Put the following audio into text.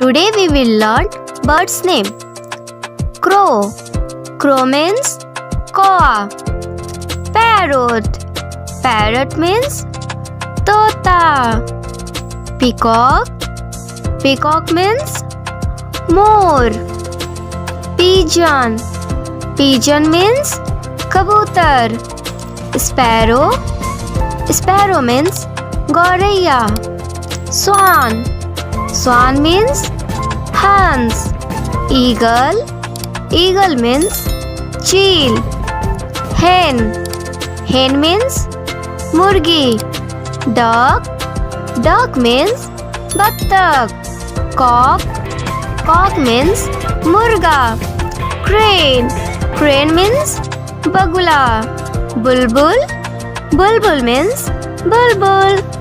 Today we will learn bird's name. Crow. Crow means koa. Parrot. Parrot means tota. Peacock. Peacock means more. Pigeon. Pigeon means kabutar. Sparrow. Sparrow means goraiya. Swan. Swan means hens. Eagle. Eagle means chil. Hen. Hen means murgi. Duck. Duck means battak. Cock. Cock means murga. Crane. Crane means bagula. Bulbul. Bulbul means bulbul.